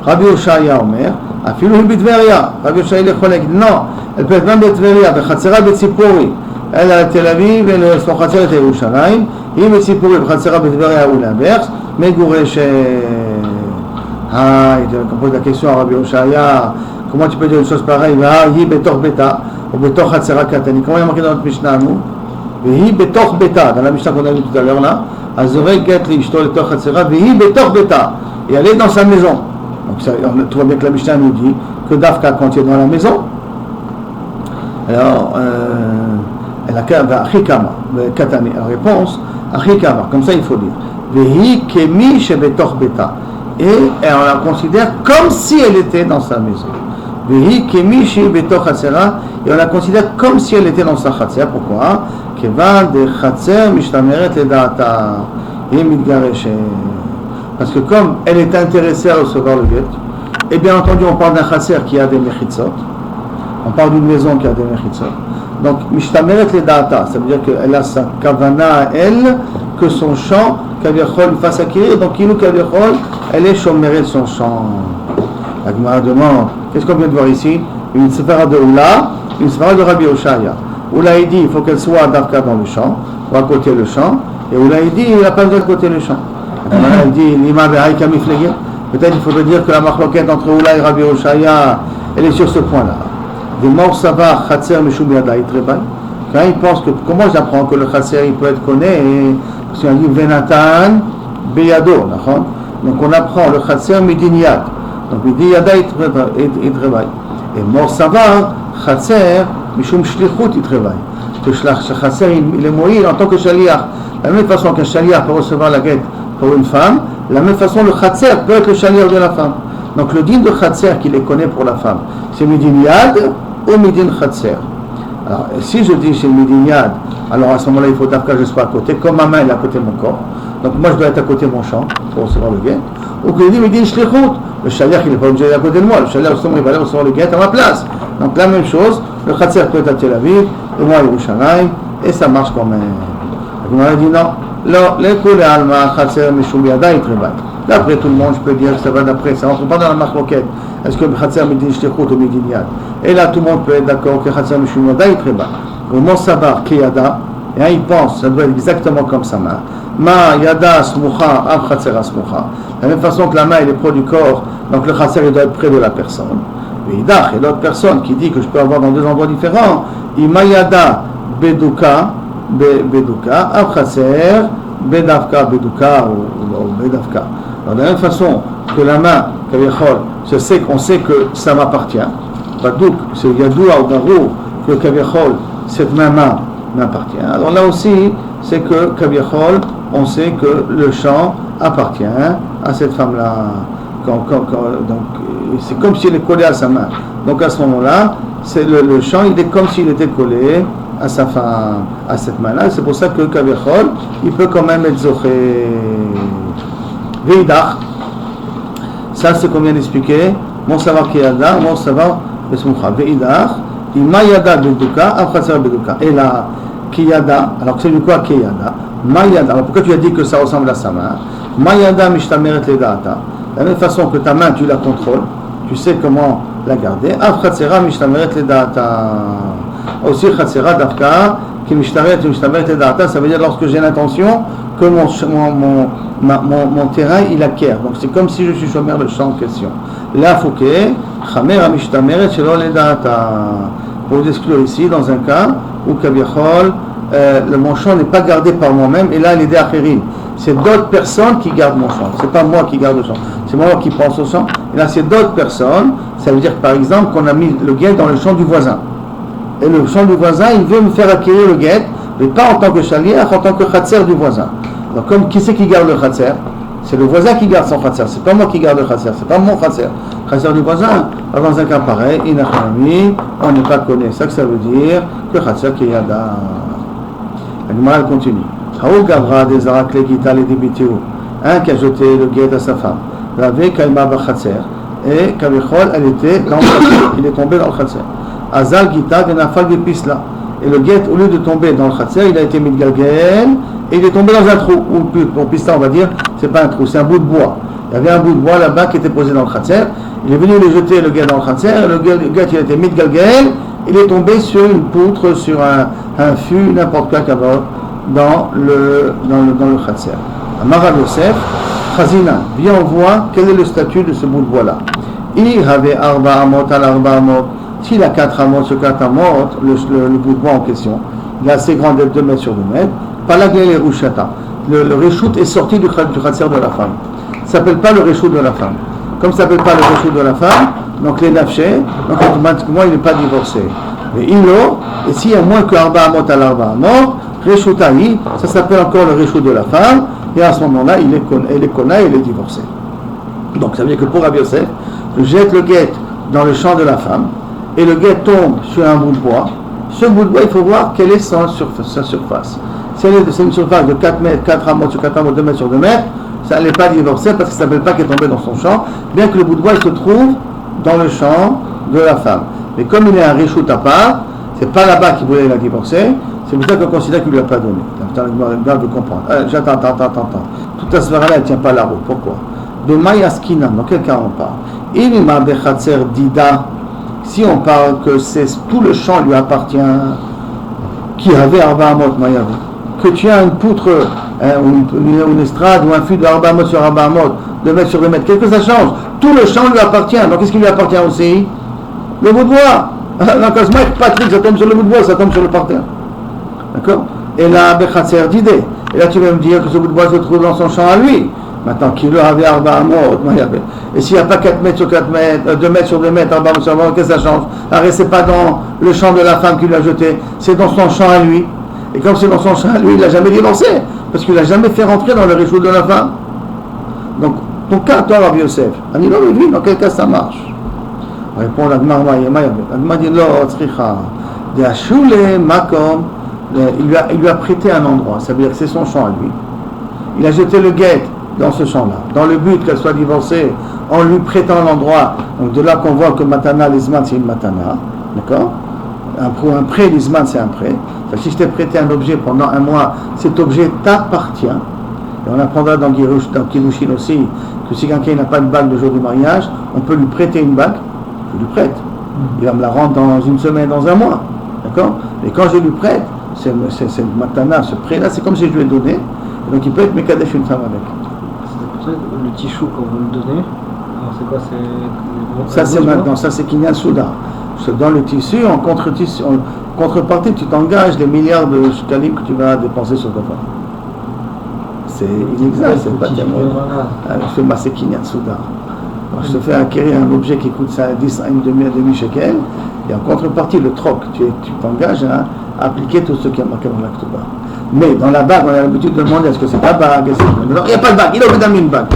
Speaker 1: Rabbi Oshaya Omer, Afilou Bitveria. Rabbi Oshaya il est collègue. Non, elle peut être même Bitveria, Bechatzera Betzipori. Elle est à Tel Aviv, et son Khatsera est à Yerushalayim. Il est Betzipori, Bechatzera Bitveria ou l'inverse. Mais Goureche. Ah, il pose la question à Rabbi Oshaya. Comment tu peux dire une chose pareille? Ah, Yi Betor Beta, ou Betor Khatsera Katani. Comment il y a marqué dans notre Mishnah, nous? Yi Betor Beta, dans la Mishnah qu'on a vu tout à l'heure là. Azorek Get Lishto Betor Khatsera, Yi Betor Beta. Et elle est dans sa maison. Donc ça, on trouve bien que la Mishnah nous dit que Dafka quand il est dans la maison, alors elle a Achikama, Katane. La réponse, Achikama, comme ça il faut dire. Vehi Kemi Shebetor Beta. Et on la considère comme si elle était dans sa maison. Vehi Kemi Shebetor Chatzera. Et on la considère comme si elle était dans sa Chatzera. Pourquoi? Kevan de Chatzer Mishtameret Ledata. Et Midgareshe. Parce que comme elle est intéressée à recevoir le guet, et bien entendu on parle d'un chatser qui a des mechitzot, on parle d'une maison qui a des mechitzot. Donc mishtameret le data, ça veut dire qu'elle a sa kavana à elle, que son champ, kaviachol, lui fasse acquérir, donc il ou kaviachol, elle est chomérée de son champ. La Gemara demande, qu'est-ce qu'on vient de voir ici? Une séphara de Oula, une séphara de Rabbi Oshaya. Oula il dit, il faut qu'elle soit à Dafka dans le champ, ou à côté le champ, et Oula il dit, il n'a pas besoin de côté le champ. Elle dit peut-être il faudrait dire que la marloquette entre Oula et Rabbi Oshaya, elle est sur ce point-là. Des morts savar Khatser Mishum Yadai Trebay. Quand il pense que, comment j'apprends que le Khatser il peut être connu, parce qu'on dit Venatan Beyado, donc on apprend le Khatser Midin Yad. Donc Midin Yadai Trebay. Et mort savar Khatser Mishum Shlichut Trebay. Que le Khatser il est moïl en tant que shaliach. De la même façon qu'un shaliach peut recevoir la guette pour une femme, de la même façon le khatser peut être le shaliach de la femme. Donc le din de khatser qui les connaît pour la femme, c'est midin yad ou midin khatser. Alors si je dis c'est midin yad, alors à ce moment-là il faut que je sois à côté, comme ma main est à côté de mon corps, donc moi je dois être à côté de mon champ pour recevoir le guet, ou que je dis midin shlichut, Le shaliach, il n'est pas obligé d'aller à côté de moi. Le shaliach, il va aller recevoir le guet à ma place. Donc la même chose, le khatser peut être à Tel Aviv, et moi à Yerushalayim, et ça marche quand même. On a dit non, les coulées alma, khatser, mishum yada, itrebat. D'après tout le monde, je peux dire que ça va d'après, ça ne rentre pas dans la marloquette. Est-ce que le khatser midin shtechut ou midin yad? Et là, tout le monde peut être d'accord que khatser, mishum yada, itrebat. Au mot sabar, kiyada, et il pense, ça doit être exactement comme sa main. Ma yada smucha, av khatser asmucha. De la même façon que la main elle est près du corps, donc le khatser il doit être près de la personne. Et l'autre personne qui dit que je peux avoir dans deux endroits différents, ima yada beduka, av khatser, bedavka, beduka ou bedavka. Alors, de la même façon que la main, on sait que ça m'appartient. Badouk, c'est yadoua ou barou, que kavichol, cette main m'appartient. Alors là aussi, c'est que kavichol, on sait que le champ appartient à cette femme-là. Donc, c'est comme s'il est collé à sa main. Donc à ce moment-là, c'est le champ, il est comme s'il était collé à sa femme, à cette main-là. C'est pour ça que kavichol, il peut quand même être zoché. Veidach, ça c'est qu'on vient d'expliquer. Mon savoir kiyada, mon savoir besmucha. Veidach, ima yada beduka, afratser beduka. Et là, kiyada, alors c'est du quoi kiyada? Mayada, alors pourquoi tu as dit que ça ressemble à sa main? Mayada mishtameret ledata. De la même façon que ta main, tu la contrôles, tu sais comment la garder. Afratsera mishtameret ledata. Aussi khatsera dafka qui mishtameret ledata, ça veut dire lorsque j'ai l'intention que mon terrain il acquiert. Donc c'est comme si je suis chômeur le champ en question. Là, faut que chamer mishtameret shelo ledata. Pour vous exclure ici, dans un cas où kavichol, mon champ n'est pas gardé par moi-même, et là, l'idée achérim, c'est d'autres personnes qui gardent mon champ. C'est pas moi qui garde le champ, c'est moi qui pense au champ. Et là, c'est d'autres personnes. Ça veut dire, par exemple, qu'on a mis le guet dans le champ du voisin. Et le champ du voisin, il veut me faire acquérir le guet, mais pas en tant que chaliach, en tant que khatser du voisin. Donc, comme qui c'est qui garde le khatser? C'est le voisin qui garde son khatser. C'est pas moi qui garde le khatser. C'est pas mon khatser. Khatser du voisin. Alors, dans un cas pareil, inachami, on n'est pas connu. C'est ça que ça veut dire que khatser qui yada. Elle continue. Haou Gavra des Arakle Gita les Dibitiu. Un qui a jeté le guet à sa femme. L'avait Kaima Bachatser. Et Kavichol, elle était dans le khatser. Il est tombé dans le khatser. Azal Gita Genafal Bepisla. Et le guet, au lieu de tomber dans le khatser, il a été mis de galgel et il est tombé dans un trou. Ou pista, on va dire, c'est pas un trou, c'est un bout de bois. Il y avait un bout de bois là-bas qui était posé dans le khatser. Il est venu le jeter le guet dans le khatser. Le guet, il a été mis de galgel. Il est tombé sur une poutre, sur un fût, n'importe quoi qu'il y a dans le khatser. Amar Yosef, Chazina, viens on voit quel est le statut de ce bout de bois-là. Il avait arba amot al arba amot. S'il a 4 amot sur 4 amot, le bout de bois en question, il est assez grand d'être 2 mètres sur 2 mètres. Palagel et Rushata. Le reshoot est sorti du khatser de la femme. Ça ne s'appelle pas le reshoot de la femme. Comme ça ne s'appelle pas le reshoot de la femme, donc les nafshé, donc automatiquement il n'est pas divorcé. Mais ilo, et s'il y a moins que arba amot al arba amot, reshoutahi, ça s'appelle encore le reshoot de la femme, et à ce moment-là, il est kona, il est divorcé. Donc ça veut dire que pour Rabbi Yosef, je jette le guet dans le champ de la femme, et le guet tombe sur un bout de bois. Ce bout de bois, il faut voir quelle est sa surface. Si c'est une surface de 4 mètres, 4 amot sur 4 amot, 2 mètres sur 2 mètres, ça n'est pas divorcé parce que ça ne s'appelle pas qu'elle est tombée dans son champ, bien que le bout de bois il se trouve dans le champ de la femme. Mais comme il est un reshoot à part, c'est pas là-bas qu'il voulait la divorcer, c'est pour ça qu'on considère qu'il ne lui a pas donné. Bien de comprendre. J'attends. Toute la soirée là, elle ne tient pas la route. Pourquoi? De Mayaskina, dans quel cas on parle? Ilima bechatser dida, si on parle que tout le champ lui appartient, qui avait Arba Amot Mayav, que tu as une poutre, une estrade ou un fil de Arba Amot sur Arba Amot, 2 mètres sur 2 mètres, qu'est-ce que ça change? Tout le champ lui appartient. Donc qu'est-ce qui lui appartient aussi? Le bout de bois. Donc à ce moment, Patrick, ça tombe sur le bout de bois, ça tombe sur le parterre. D'accord? Et là, Bechatser d'idée. Et là, tu vas me dire que ce bout de bois se trouve dans son champ à lui. Maintenant, qu'il avait Arba Amot, et s'il n'y a pas 4 mètres sur 4 mètres, 2 mètres sur 2 mètres, Arba Amot sur Arba Amot, qu'est-ce que ça change? Arrête, c'est pas dans le champ de la femme qu'il lui a jeté, c'est dans son champ à lui. Et comme c'est dans son champ à lui, il l'a jamais divorcé, parce qu'il l'a jamais fait rentrer dans le reshoot de la femme. Donc, ton cas, toi, Rabbi Yosef, on dit, dans quel cas ça marche? Répond l'Agmar, l'Agmar dit, il lui a prêté un endroit, ça veut dire que c'est son champ à lui. Il a jeté le guet dans ce champ-là, dans le but qu'elle soit divorcée en lui prêtant l'endroit. Donc de là qu'on voit que matana, l'isman, c'est une matana. D'accord? Un prêt, l'isman, c'est un prêt. Si je t'ai prêté un objet pendant un mois, cet objet t'appartient. Et on apprendra dans Kiddushin aussi que si quelqu'un n'a pas de bague le jour du mariage, on peut lui prêter une bague. Je lui prête. Il va me la rendre dans une semaine, dans un mois. D'accord? Et quand je lui prête, c'est matana, ce prêt-là, c'est comme si je lui ai donné. Et donc il peut être mekadesh une femme avec.
Speaker 2: C'est pour ça que le tichou, quand vous le donnez, alors c'est quoi?
Speaker 1: Ça c'est maintenant, ça c'est Kinyan Souda. Dans le tissu, en contrepartie, tu t'engages les milliards de shkalim que tu vas dépenser sur ta femme. C'est inexact, c'est pas tellement. Je fais masser Kinyan Souda. Je te fais acquérir un objet qui coûte ça à 10, à une demi shekel, et en contrepartie, le troc, tu t'engages à appliquer tout ce qui est marqué dans l'acte bas. Mais dans la bague, on a l'habitude de demander est-ce que c'est ta bague? Il n'y a pas de bague, il a obligé une bague.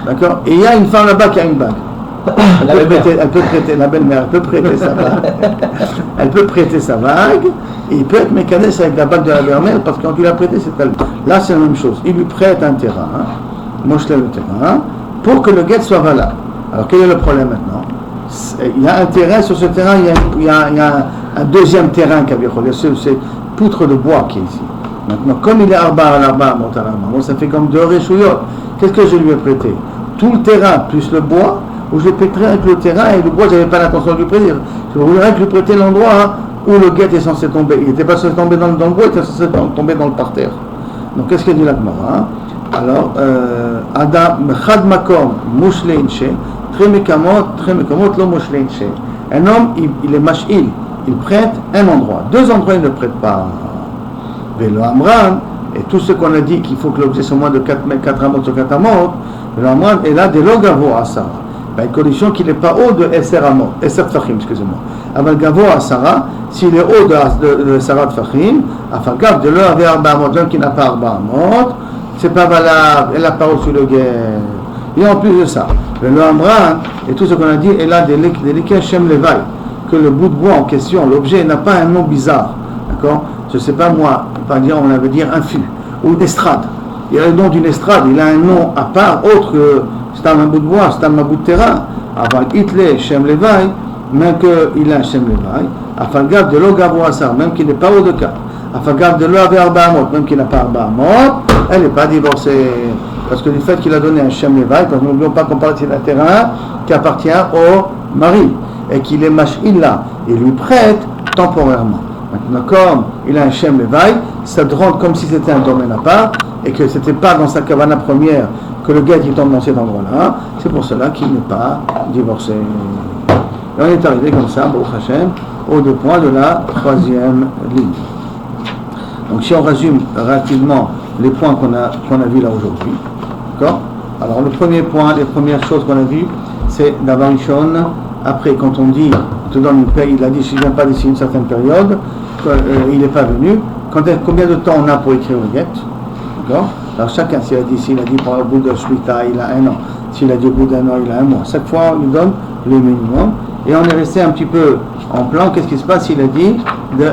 Speaker 1: D'accord? Et il y a une femme là-bas qui a une bague. Elle peut prêter, la belle-mère, elle peut prêter sa bague. Elle peut prêter sa bague, et il peut être mécanisé avec la bague de la belle-mère, parce que quand tu l'as prêté, c'est elle. Là, c'est la même chose. Il lui prête un terrain, moi je lève le terrain, pour que le guet soit valable. Alors, quel est le problème maintenant? Il y a un terrain, sur ce terrain, il y a un deuxième terrain qui a c'est poutre de bois qui est ici. Maintenant, comme il est arba à l'arba, ça fait comme deux réchouillottes. Qu'est-ce que je lui ai prêté? Tout le terrain plus le bois, ou je l'ai prêté avec le terrain et le bois, je n'avais pas l'intention de lui prêter. Je voudrais lui prêter l'endroit où le guet est censé tomber. Il n'était pas censé tomber dans le bois, il était censé tomber dans le parterre. Donc, qu'est-ce qu'il dit la Gemara? Alors, Adam, Chad Makom, Mushleinshe, Tremekamot, lo Mushleinshe. Un homme, il est mash'il, il prête un endroit. Deux endroits, il ne prête pas. Velo Amran, et tout ce qu'on a dit qu'il faut que l'objet soit moins de 4 amot sur 4 amot, Velo Amran est là de l'ogavo asara. À condition qu'il n'est pas haut de Esser amot, Esser Tfachim, excusez-moi. Aval gavo asara, s'il est haut de Sarah Tfachim, afin de l'heure avec Arba amot, l'homme qui n'a pas Arba amot, c'est pas valable, elle n'a pas reçu le guet. Et en plus de ça, le Amran, et tout ce qu'on a dit, est là des Shem Levaï, que le bout de bois en question, l'objet n'a pas un nom bizarre. D'accord? Je ne sais pas moi, on veut dire un fût, ou une estrade. Il y a le nom d'une estrade, il a un nom à part, autre que c'est un bout de bois, c'est un bout de terrain. Avant Hitlé, Shem Levaï, même qu'il a un Shem Levaï, afin de l'ogavo asar, même qu'il n'est pas haut de cap. Afin de l'eau avec Arba amot, même qu'il n'a pas Arba amot, elle n'est pas divorcée. Parce que le fait qu'il a donné un Shem Levaï, parce que nous n'oublions pas qu'on parle d'un terrain qui appartient au mari, et qu'il est mash'il là, il lui prête temporairement. Maintenant, comme il a un Shem Levaï, ça te rend comme si c'était un domaine à part, et que ce n'était pas dans sa kavana première que le gars qui tombe dans cet endroit-là, c'est pour cela qu'il n'est pas divorcé. Et on est arrivé comme ça, Baruch Hashem, aux deux points de la troisième ligne. Donc si on résume rapidement les points qu'on a vus là aujourd'hui, d'accord? Alors le premier point, les premières choses qu'on a vues, c'est Davarishon. Après, quand on dit, on te donne une paye, il a dit, si je ne viens pas d'ici une certaine période, il n'est pas venu. Combien de temps on a pour écrire le guet? D'accord? Alors chacun, s'il a dit pour le bout de Shmita, il a un an. S'il a dit au bout d'un an, il a un mois. Chaque fois, on lui donne le minimum. Et on est resté un petit peu en plan. Qu'est-ce qui se passe? Il a dit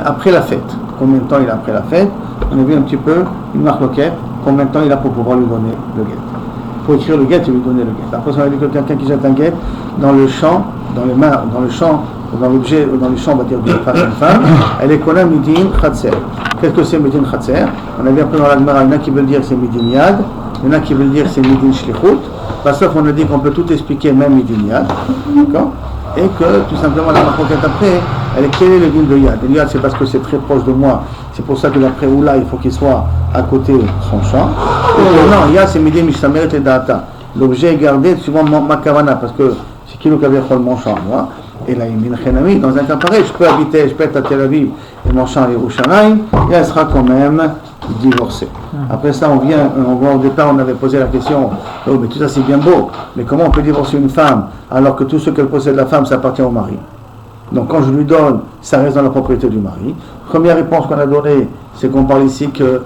Speaker 1: après la fête. Combien de temps il a après la fête? On a vu un petit peu une marque loquette. Combien de temps il a pour pouvoir lui donner le guet? Pour écrire le guet et lui donner le guet. Après, on a dit que quelqu'un qui jette un guet dans le champ, dans le champ, dans l'objet, dans le champ, on va dire, d'une femme, elle est connue midin khatser. Qu'est-ce que c'est midin khatser? On a vu un peu dans la Gemara, il y en a qui veulent dire c'est midin yad, il y en a qui veulent dire c'est midin shlichut. Parce qu'on a dit qu'on peut tout expliquer, même midin yad. D'accord? Et que tout simplement la marquette après, elle est quel est le din de yad? Le yad, c'est parce que c'est très proche de moi, c'est pour ça que d'après Oula, il faut qu'il soit à côté de son champ. Et non, yad c'est midin mishtameret et data. L'objet est gardé suivant ma kavana, parce que c'est qui nous avait mon champ, moi. Et là, dans un cas pareil, je peux être à Tel Aviv et mon champ est Yerushalayim, et elle sera quand même divorcée. Après ça, on voit au départ, on avait posé la question, oh, mais tout ça c'est bien beau, mais comment on peut divorcer une femme alors que tout ce qu'elle possède la femme, ça appartient au mari? Donc quand je lui donne, ça reste dans la propriété du mari. Première réponse qu'on a donnée, c'est qu'on parle ici que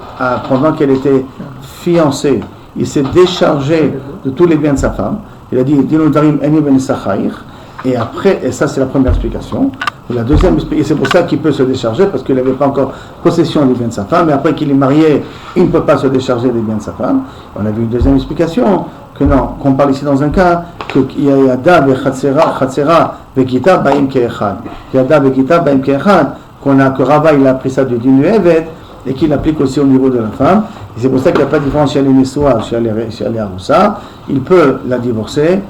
Speaker 1: pendant qu'elle était fiancée, il s'est déchargé de tous les biens de sa femme. Il a dit, Dino Darim Eni Ben Sachaïr. Et après, et ça c'est la première explication, La deuxième, et c'est pour ça qu'il peut se décharger, parce qu'il n'avait pas encore possession des biens de sa femme, mais après qu'il est marié, il ne peut pas se décharger des biens de sa femme. On a vu une deuxième explication, que non, qu'on parle ici dans un cas, qu'il y a Yada Chatzera Vegita Baim Keechad. Yada Vegita Baim Keechad, que Rava il a appris ça du Din Evet, et qu'il applique aussi au niveau de la femme. Et c'est pour ça qu'il n'y a pas de différence chez les Nessoa, chez les Aroussa. Il peut la divorcer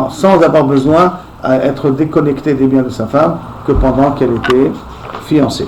Speaker 1: sans avoir besoin à être déconnecté des biens de sa femme que pendant qu'elle était fiancée.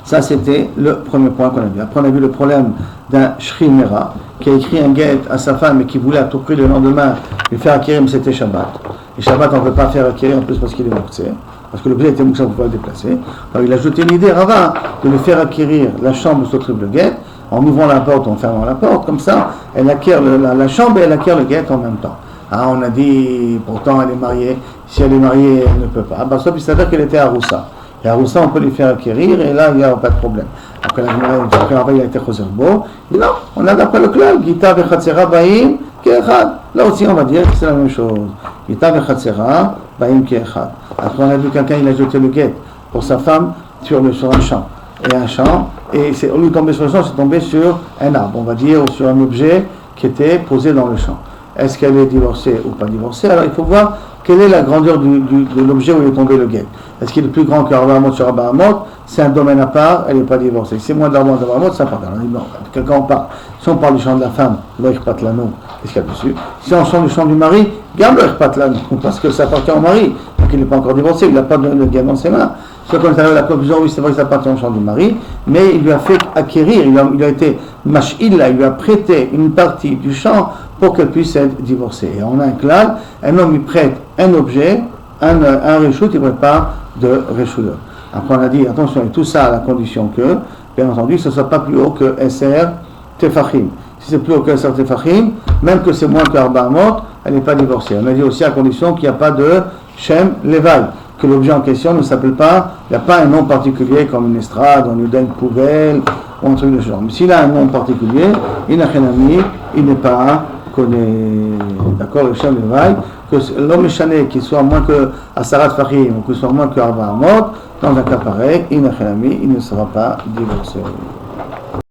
Speaker 1: Ça, c'était le premier point qu'on a vu. Après, on a vu le problème d'un Shrimera qui a écrit un guet à sa femme et qui voulait à tout prix le lendemain lui faire acquérir, mais c'était Shabbat. Et Shabbat, on ne peut pas faire acquérir en plus parce qu'il est mouxé. Parce que l'objet était mouxé, on ne peut pas le déplacer. Alors, il a ajouté l'idée, Rava, de lui faire acquérir la chambre sous triple guet en ouvrant la porte, en fermant la porte. Comme ça, elle acquiert la chambre et elle acquiert le guet en même temps. Ah, on a dit, pourtant elle est mariée. Si elle est mariée, elle ne peut pas. Bah, sauf qu'il s'avère qu'elle était à Roussa. Et à Roussa, on peut lui faire acquérir, et là, il n'y a pas de problème. Après, il a été Choserbo. Non, on a d'après le club, Gita Vechatzera Baim Keechad. Là aussi, on va dire que c'est la même chose. Gita Vechatzera Baim Keechad. Après, on a vu quelqu'un, il a jeté le guet pour sa femme sur un champ. Et au lieu de tomber sur le champ, c'est tombé sur un arbre, on va dire, ou sur un objet qui était posé dans le champ. Est-ce qu'elle est divorcée ou pas divorcée? Alors il faut voir quelle est la grandeur de l'objet où il est tombé le guet. Est-ce qu'il est plus grand que Arba Amot sur Arba Amot? C'est un domaine à part, elle n'est pas divorcée. Si c'est moins d'Arba Amot, ça part. Alors non, quelqu'un en parle. Si on parle du champ de la femme, l'Oichpat Lano, qu'est-ce qu'il y a dessus? Si on parle du champ du mari, garde l'Oichpat Lano, parce que ça appartient au mari. Donc il n'est pas encore divorcé, il n'a pas de guet dans ses mains. Soit quand il arrive à la conclusion, oui, c'est vrai que ça appartient au champ du mari, mais il lui a fait acquérir, il a été mash'illa, il lui a prêté une partie du champ pour qu'elle puisse être divorcée. Et on a un clal, un homme il prête un objet, un reshoot, il ne prête pas de reshoot. Après on a dit, attention, et tout ça à la condition que, bien entendu, ce ne soit pas plus haut que SR Tefachim. Si c'est plus haut que SR Tefachim, même que c'est moins que Arba Amot, elle n'est pas divorcée. On a dit aussi à condition qu'il n'y a pas de Shem Leval, que l'objet en question ne s'appelle pas, il n'y a pas un nom particulier comme une estrade, on lui donne une poubelle, ou un truc de ce genre. Mais s'il a un nom particulier, il n'a rien ami, il n'est pas connu. D'accord, le Shem Leval, que l'homme échané, qu'il soit moins que Asarat Fahim, ou qu'il soit moins que Arba Amot, dans un cas pareil, il n'a rien ami, il ne sera pas divorcé.